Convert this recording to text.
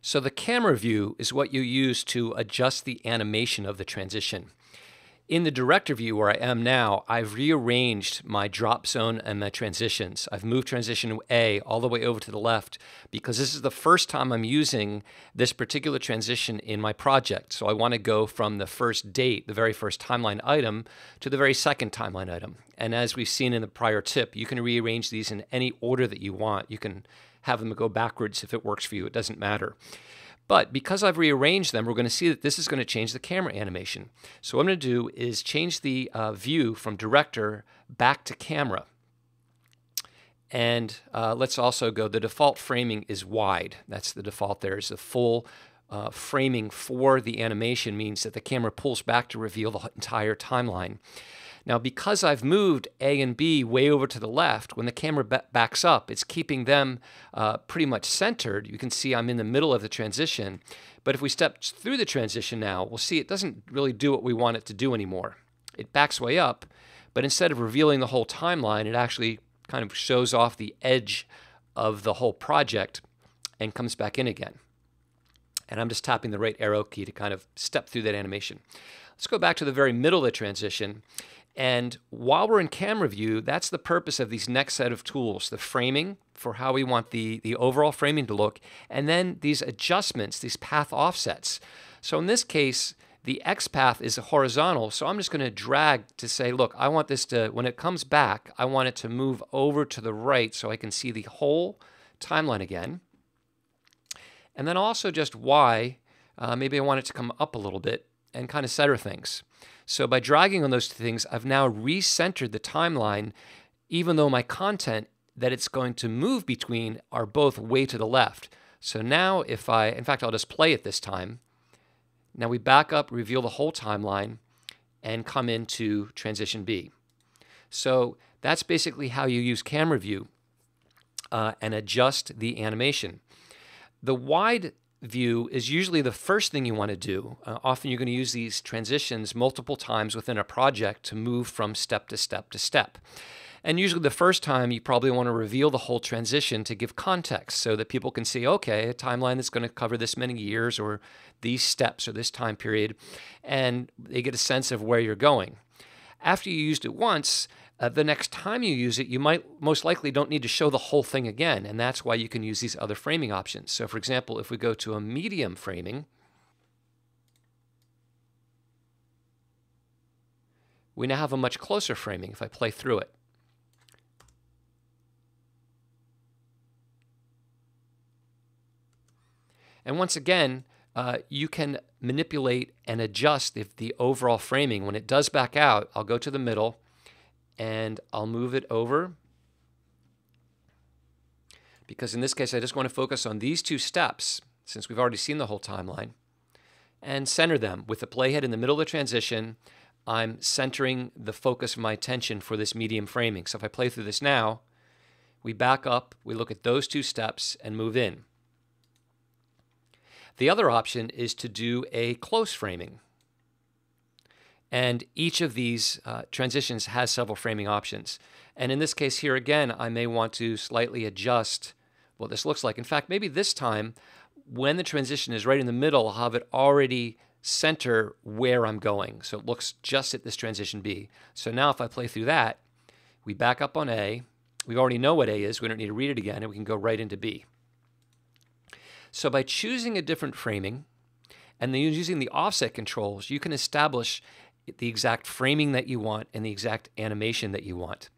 So the camera view is what you use to adjust the animation of the transition. In the director view where I am now, I've rearranged my drop zone and my transitions. I've moved transition A all the way over to the left because this is the first time I'm using this particular transition in my project. So I want to go from the first date, the very first timeline item, to the very second timeline item. And as we've seen in the prior tip, you can rearrange these in any order that you want. You can have them go backwards if it works for you. It doesn't matter. But because I've rearranged them, we're going to see that this is going to change the camera animation. So what I'm going to do is change the view from director back to camera. And let's also go, the default framing is wide. That's the default there. Is the full framing for the animation means that the camera pulls back to reveal the entire timeline. Now, because I've moved A and B way over to the left, when the camera backs up, it's keeping them pretty much centered. You can see I'm in the middle of the transition. But if we step through the transition now, we'll see it doesn't really do what we want it to do anymore. It backs way up, but instead of revealing the whole timeline, it actually kind of shows off the edge of the whole project and comes back in again. And I'm just tapping the right arrow key to kind of step through that animation. Let's go back to the very middle of the transition. And while we're in camera view, that's the purpose of these next set of tools, the framing for how we want the overall framing to look, and then these adjustments, these path offsets. So in this case, the X path is horizontal, so I'm just going to drag to say, look, I want this to, when it comes back, I want it to move over to the right so I can see the whole timeline again. And then also just Y, maybe I want it to come up a little bit and kind of center things. So by dragging on those two things, I've now recentered the timeline, even though my content that it's going to move between are both way to the left. So now if in fact, I'll just play it this time. Now we back up, reveal the whole timeline, and come into transition B. So that's basically how you use camera view and adjust the animation. The wide view is usually the first thing you want to do. Often you're going to use these transitions multiple times within a project to move from step to step to step. And usually the first time you probably want to reveal the whole transition to give context so that people can see, okay, a timeline that's going to cover this many years or these steps or this time period, and they get a sense of where you're going. After you used it once, the next time you use it, you might most likely don't need to show the whole thing again, and that's why you can use these other framing options. So for example, if we go to a medium framing, we now have a much closer framing if I play through it. And once again, you can manipulate and adjust the overall framing. When it does back out, I'll go to the middle, and I'll move it over because in this case I just want to focus on these two steps since we've already seen the whole timeline and center them. With the playhead in the middle of the transition, I'm centering the focus of my attention for this medium framing. So if I play through this now, we back up, we look at those two steps and move in. The other option is to do a close framing. And each of these transitions has several framing options. And in this case here again, I may want to slightly adjust what this looks like. In fact, maybe this time, when the transition is right in the middle, I'll have it already center where I'm going. So it looks just at this transition B. So now if I play through that, we back up on A. We already know what A is. We don't need to read it again, and we can go right into B. So by choosing a different framing and then using the offset controls, you can establish the exact framing that you want and the exact animation that you want.